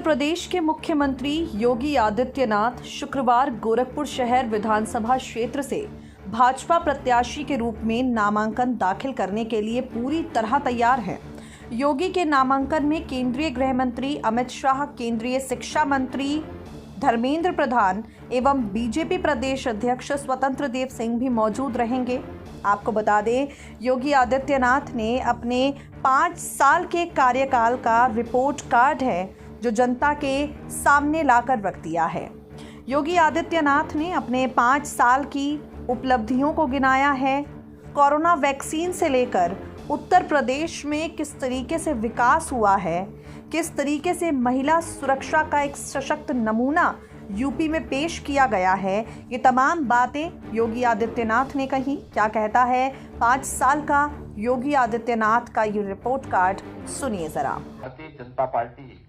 प्रदेश के मुख्यमंत्री योगी आदित्यनाथ शुक्रवार गोरखपुर शहर विधानसभा क्षेत्र से भाजपा प्रत्याशी के रूप में नामांकन दाखिल करने के लिए पूरी तरह तैयार हैं। योगी के नामांकन में केंद्रीय गृह मंत्री अमित शाह, केंद्रीय शिक्षा मंत्री धर्मेंद्र प्रधान एवं बीजेपी प्रदेश अध्यक्ष स्वतंत्र देव सिंह भी मौजूद रहेंगे। आपको बता दें, योगी आदित्यनाथ ने अपने 5 साल के कार्यकाल का रिपोर्ट कार्ड है जो जनता के सामने लाकर रख दिया है। योगी आदित्यनाथ ने अपने 5 साल की उपलब्धियों को गिनाया है। कोरोना वैक्सीन से लेकर उत्तर प्रदेश में किस तरीके से विकास हुआ है, किस तरीके से महिला सुरक्षा का एक सशक्त नमूना यूपी में पेश किया गया है, ये तमाम बातें योगी आदित्यनाथ ने कही। क्या कहता है 5 साल का योगी आदित्यनाथ का ये रिपोर्ट कार्ड, सुनिए जरा। भारतीय जनता पार्टी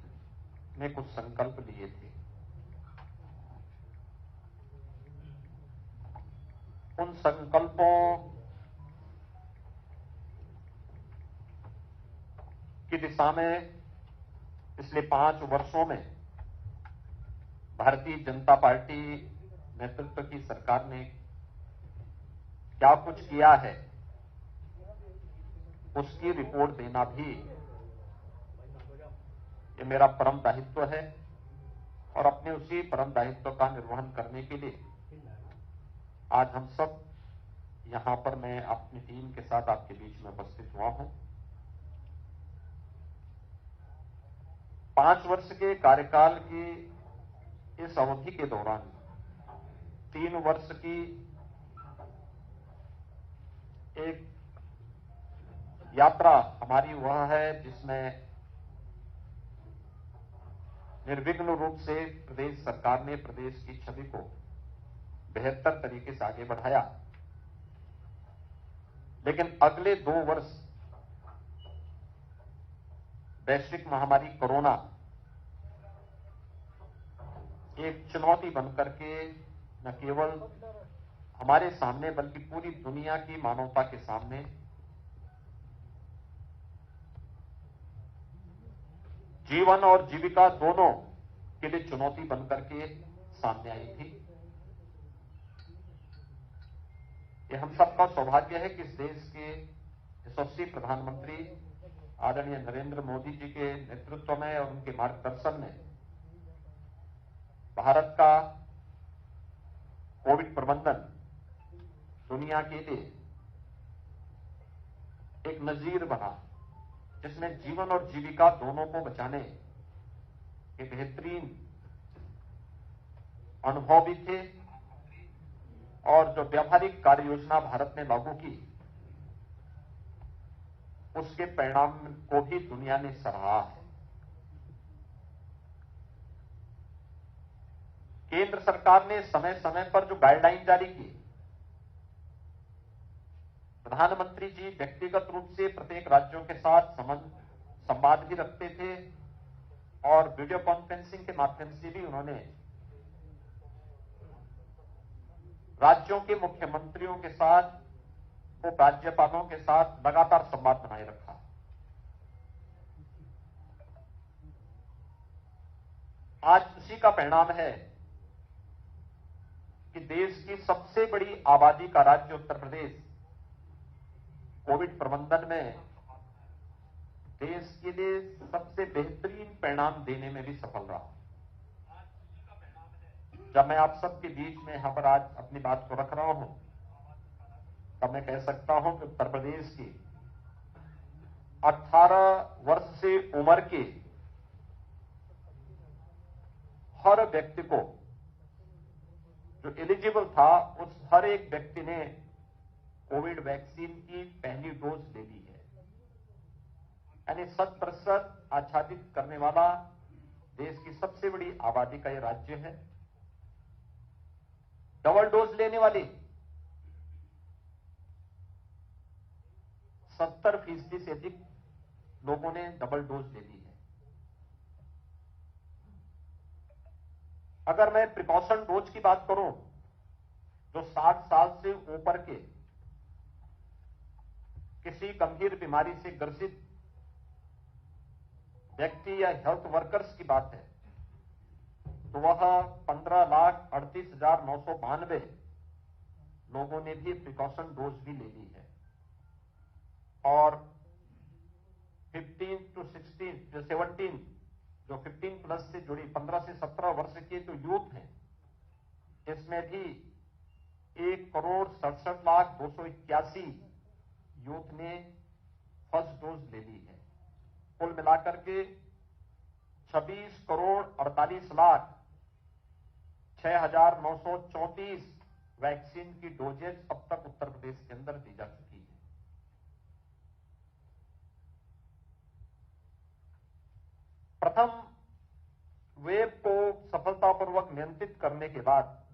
ने कुछ संकल्प लिए थे। उन संकल्पों की दिशा में पिछले 5 वर्षों में भारतीय जनता पार्टी नेतृत्व की सरकार ने क्या कुछ किया है, उसकी रिपोर्ट देना भी ये मेरा परम दायित्व है। और अपने उसी परम दायित्व का निर्वहन करने के लिए आज हम सब यहां पर मैं अपनी टीम के साथ आपके बीच में उपस्थित हुआ हूं। 5 वर्ष के कार्यकाल की इस अवधि के दौरान 3 वर्ष की एक यात्रा हमारी वह है जिसमें निर्विघ्न रूप से प्रदेश सरकार ने प्रदेश की छवि को बेहतर तरीके से आगे बढ़ाया। लेकिन अगले 2 वर्ष वैश्विक महामारी कोरोना एक चुनौती बनकर के न केवल हमारे सामने बल्कि पूरी दुनिया की मानवता के सामने जीवन और जीविका दोनों के लिए चुनौती बनकर के सामने आई थी। ये हम सबका सौभाग्य है कि इस देश के यशस्वी प्रधानमंत्री आदरणीय नरेंद्र मोदी जी के नेतृत्व में और उनके मार्गदर्शन में भारत का कोविड प्रबंधन दुनिया के लिए एक नजीर बना, जिसमें जीवन और जीविका दोनों को बचाने के बेहतरीन अनुभव भी थे। और जो व्यावहारिक कार्य योजना भारत ने लागू की, उसके परिणाम को भी दुनिया ने सराहा है। केंद्र सरकार ने समय समय पर जो गाइडलाइन जारी की, प्रधानमंत्री जी व्यक्तिगत रूप से प्रत्येक राज्यों के साथ संवाद भी रखते थे और वीडियो कॉन्फ्रेंसिंग के माध्यम से भी उन्होंने राज्यों के मुख्यमंत्रियों के साथ, उपराज्यपालों के साथ लगातार संवाद बनाए रखा। आज उसी का परिणाम है कि देश की सबसे बड़ी आबादी का राज्य उत्तर प्रदेश कोविड प्रबंधन में देश के लिए सबसे बेहतरीन परिणाम देने में भी सफल रहा। जब मैं आप सबके बीच में यहां पर आज अपनी बात को रख रहा हूं, तब मैं कह सकता हूं कि उत्तर प्रदेश की 18 वर्ष से उम्र के हर व्यक्ति को जो एलिजिबल था, उस हर एक व्यक्ति ने कोविड वैक्सीन की पहली डोज ले ली है। यानी 100% आच्छादित करने वाला देश की सबसे बड़ी आबादी का यह राज्य है। डबल डोज लेने वाली 70% से अधिक लोगों ने डबल डोज ले ली है। अगर मैं प्रिकॉशन डोज की बात करूं, जो 60 साल से ऊपर के किसी गंभीर बीमारी से ग्रसित व्यक्ति या हेल्थ वर्कर्स की बात है, तो वह 15,38,992 लोगों ने भी प्रिकॉशन डोज भी ले ली है। और 15 to 16 जो 17 जो 15 प्लस से जुड़ी 15 से 17 वर्ष के जो यूथ हैं, इसमें भी 1,67,281 यूथ ने फर्स्ट डोज ले ली है। कुल मिलाकर के 26,48,06,934 वैक्सीन की डोजेज अब तक उत्तर प्रदेश के अंदर दी जा चुकी है। प्रथम वेव को सफलतापूर्वक नियंत्रित करने के बाद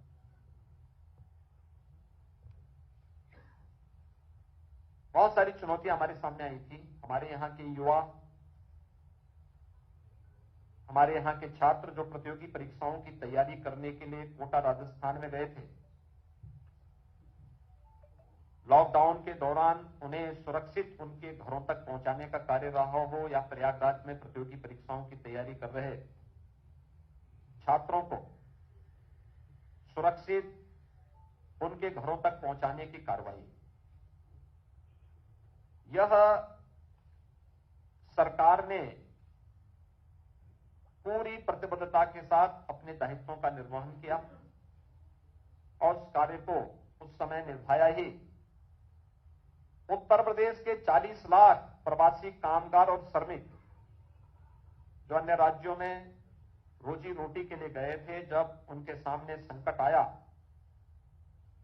बहुत सारी चुनौतियां हमारे सामने आई थी। हमारे यहां के युवा, हमारे यहां के छात्र जो प्रतियोगी परीक्षाओं की तैयारी करने के लिए कोटा राजस्थान में गए थे, लॉकडाउन के दौरान उन्हें सुरक्षित उनके घरों तक पहुंचाने का कार्य रहा हो या प्रयागराज में प्रतियोगी परीक्षाओं की तैयारी कर रहे छात्रों को सुरक्षित उनके घरों तक पहुंचाने की कार्रवाई, यह सरकार ने पूरी प्रतिबद्धता के साथ अपने दायित्वों का निर्वहन किया और उस कार्य को उस समय निभाया ही। उत्तर प्रदेश के 40 लाख प्रवासी कामगार और श्रमिक जो अन्य राज्यों में रोजी रोटी के लिए गए थे, जब उनके सामने संकट आया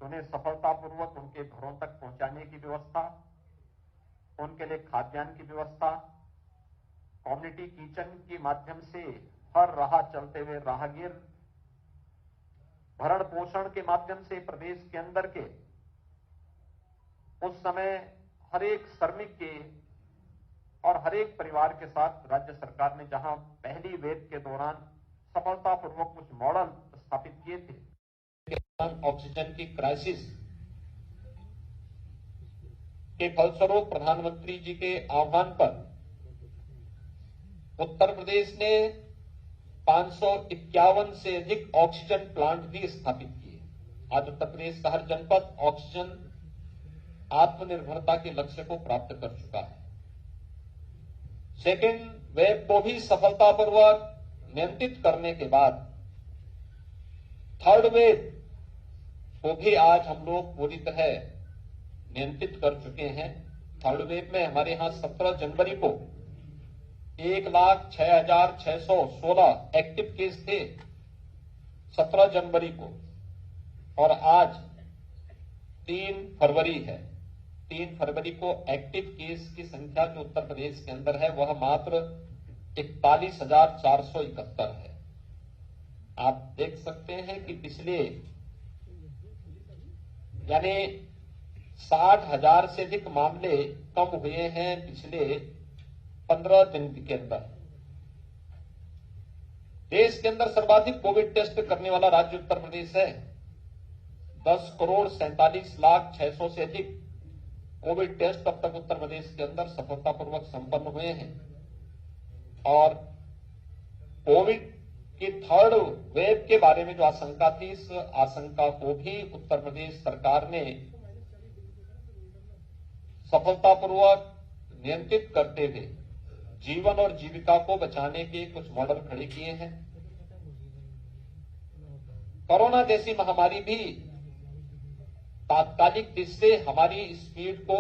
तो उन्हें सफलतापूर्वक उनके घरों तक पहुंचाने की व्यवस्था, उनके लिए खाद्यान्न की व्यवस्था, कम्युनिटी किचन के माध्यम से हर राह चलते हुए राहगीर, भरण पोषण के माध्यम से प्रदेश के अंदर के उस समय हर एक श्रमिक के और हर एक परिवार के साथ राज्य सरकार ने जहां पहली वेव के दौरान सफलतापूर्वक कुछ मॉडल स्थापित किए थे, ऑक्सीजन की क्राइसिस के फलस्वरूप प्रधानमंत्री जी के आह्वान पर उत्तर प्रदेश ने 551 से अधिक ऑक्सीजन प्लांट भी स्थापित किए। आज उत्तर प्रदेश का हर जनपद ऑक्सीजन आत्मनिर्भरता के लक्ष्य को प्राप्त कर चुका है। सेकेंड वेव को भी सफलतापूर्वक नियंत्रित करने के बाद थर्ड वेव को भी आज हम लोग पूरी तरह नियंत्रित कर चुके हैं। थर्ड वेव में हमारे यहां 17 जनवरी को 1,06,616 एक्टिव केस थे 17 जनवरी को, और आज 3 फरवरी है। 3 फरवरी को एक्टिव केस की संख्या जो उत्तर प्रदेश के अंदर है वह मात्र 41,471 है। आप देख सकते हैं कि पिछले यानी 60,000 से अधिक मामले कम हुए हैं पिछले 15 दिन के अंदर। देश के अंदर सर्वाधिक कोविड टेस्ट करने वाला राज्य उत्तर प्रदेश है। 10,47,00,600 से अधिक कोविड टेस्ट अब तक उत्तर प्रदेश के अंदर सफलतापूर्वक संपन्न हुए हैं। और कोविड की थर्ड वेव के बारे में जो आशंका थी, इस आशंका को भी उत्तर प्रदेश सरकार ने सफलतापूर्वक नियंत्रित करते हुए जीवन और जीविका को बचाने के कुछ मॉडल खड़े किए हैं। कोरोना जैसी महामारी भी तात्कालिक दृष्टि से हमारी स्पीड को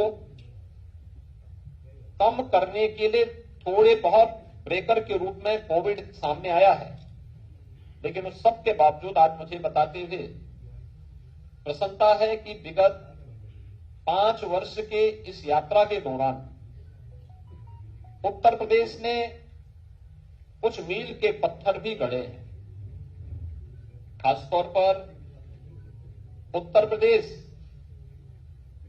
कम करने के लिए थोड़े बहुत ब्रेकर के रूप में कोविड सामने आया है, लेकिन उस सब के बावजूद आज मुझे बताते हुए प्रसन्नता है कि विगत 5 वर्ष के इस यात्रा के दौरान उत्तर प्रदेश ने कुछ मील के पत्थर भी गढ़े हैं। खासतौर पर उत्तर प्रदेश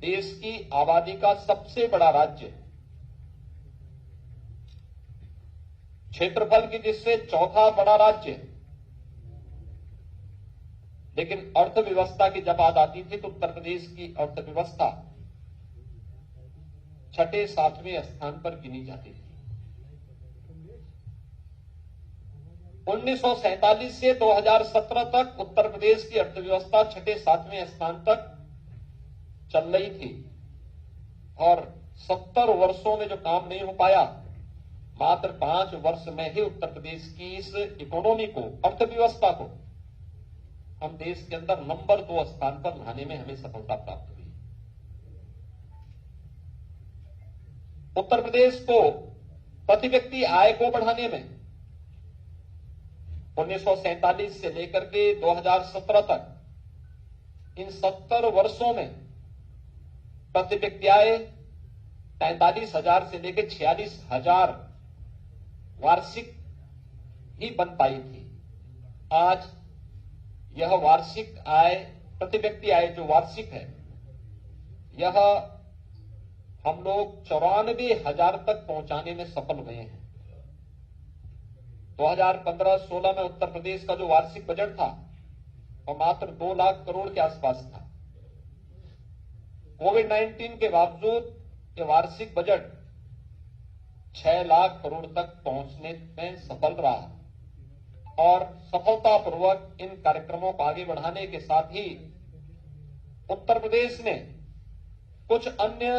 देश की आबादी का सबसे बड़ा राज्य, क्षेत्रफल की दृष्टि से चौथा बड़ा राज्य, लेकिन अर्थव्यवस्था की जब बात आती थी तो उत्तर प्रदेश की अर्थव्यवस्था 6-7वें स्थान पर गिनी जाती थी। 1947 से 2017 तक उत्तर प्रदेश की अर्थव्यवस्था 6-7वें स्थान तक चल रही थी और 70 वर्षों में जो काम नहीं हो पाया, मात्र 5 वर्ष में ही उत्तर प्रदेश की इस इकोनॉमी को, अर्थव्यवस्था को हम देश के अंदर नंबर 2 स्थान पर लाने में हमें सफलता प्राप्त हुई। उत्तर प्रदेश को प्रति व्यक्ति आय को बढ़ाने में 1947 से लेकर के 2017 तक इन 70 वर्षों में प्रति व्यक्ति आय 43,000 से लेकर 46,000 वार्षिक ही बन पाई थी। आज यह वार्षिक आय, प्रति व्यक्ति आय जो वार्षिक है, यह हम लोग 94,000 तक पहुंचाने में सफल हुए हैं। 2015-16 में उत्तर प्रदेश का जो वार्षिक बजट था वह मात्र 2 लाख करोड़ के आसपास था। कोविड-19 के बावजूद ये वार्षिक बजट 6 लाख करोड़ तक पहुंचने में सफल रहा और सफलतापूर्वक इन कार्यक्रमों को आगे बढ़ाने के साथ ही उत्तर प्रदेश ने कुछ अन्य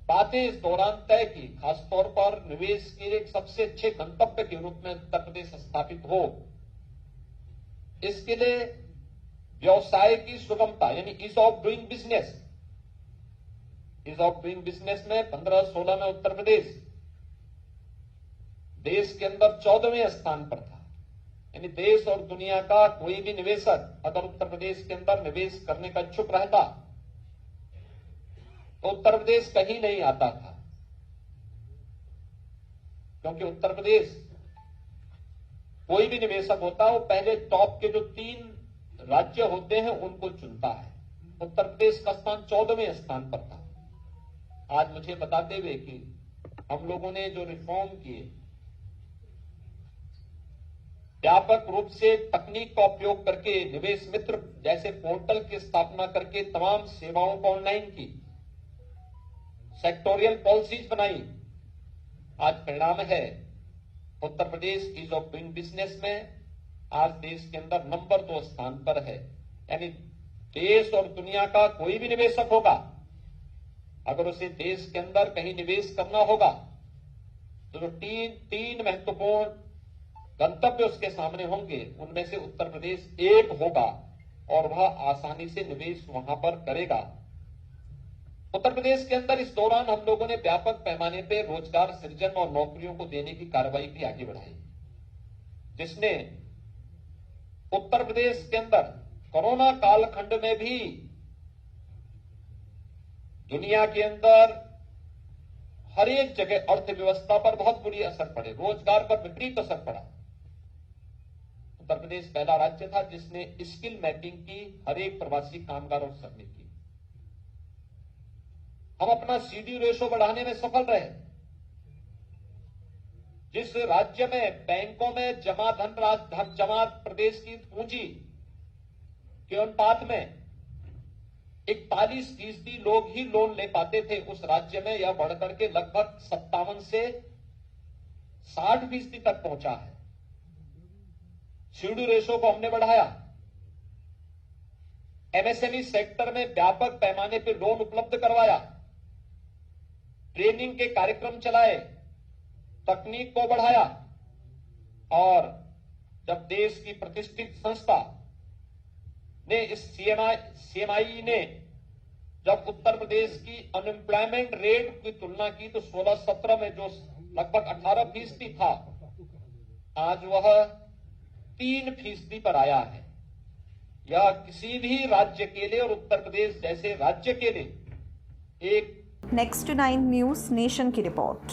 बातें इस दौरान तय की। खासतौर पर निवेश के एक सबसे अच्छे गंतव्य के रूप में उत्तर प्रदेश स्थापित हो, इसके लिए व्यवसाय की सुगमता यानी ease of doing business, ease of doing business में 15-16 में उत्तर प्रदेश देश के अंदर 14वें स्थान पर था। यानी देश और दुनिया का कोई भी निवेशक अगर उत्तर प्रदेश के अंदर निवेश करने का इच्छुक रहता तो उत्तर प्रदेश कहीं नहीं आता था, क्योंकि उत्तर प्रदेश कोई भी निवेशक होता है वो पहले टॉप के जो 3 राज्य होते हैं उनको चुनता है। उत्तर प्रदेश का स्थान 14वें स्थान पर था। आज मुझे बताते हुए कि हम लोगों ने जो रिफॉर्म किए, व्यापक रूप से तकनीक का उपयोग करके निवेश मित्र जैसे पोर्टल की स्थापना करके तमाम सेवाओं को ऑनलाइन की, सेक्टोरियल पॉलिसीज बनाई, आज परिणाम है Uttar Pradesh ease of doing business में आज देश के अंदर नंबर 2 स्थान पर है। यानी देश और दुनिया का कोई भी निवेशक होगा, अगर उसे देश के अंदर कहीं निवेश करना होगा तो जो 3 महत्वपूर्ण गंतव्य उसके सामने होंगे, उनमें से उत्तर प्रदेश एक होगा और वह आसानी से निवेश वहां पर करेगा। उत्तर प्रदेश के अंदर इस दौरान हम लोगों ने व्यापक पैमाने पर रोजगार सृजन और नौकरियों को देने की कार्रवाई भी आगे बढ़ाई, जिसने उत्तर प्रदेश के अंदर कोरोना कालखंड में भी दुनिया के अंदर हर एक जगह अर्थव्यवस्था पर बहुत बुरी असर पड़े, रोजगार पर विपरीत असर पड़ा। उत्तर प्रदेश पहला राज्य था जिसने स्किल मैपिंग की हर एक प्रवासी कामगारों से सबमिट की। हम अपना सीडी रेशो बढ़ाने में सफल रहे। जिस राज्य में बैंकों में जमा धन जमा प्रदेश की पूंजी के अनुपात में 41% लोग ही लोन ले पाते थे, उस राज्य में यह बढ़कर के लगभग 57 से 60% तक पहुंचा है। सीडी रेशो को हमने बढ़ाया। एमएसएमई सेक्टर में व्यापक पैमाने पर लोन उपलब्ध करवाया, ट्रेनिंग के कार्यक्रम चलाए, तकनीक को बढ़ाया और जब देश की प्रतिष्ठित संस्था ने इस सीएमआई ने जब उत्तर प्रदेश की अनएम्प्लॉयमेंट रेट की तुलना की तो 16-17 में जो लगभग 18% था, आज वह 3% पर आया है। यह किसी भी राज्य के लिए और उत्तर प्रदेश जैसे राज्य के लिए एक नेक्स्ट 9 न्यूज नेशन की रिपोर्ट।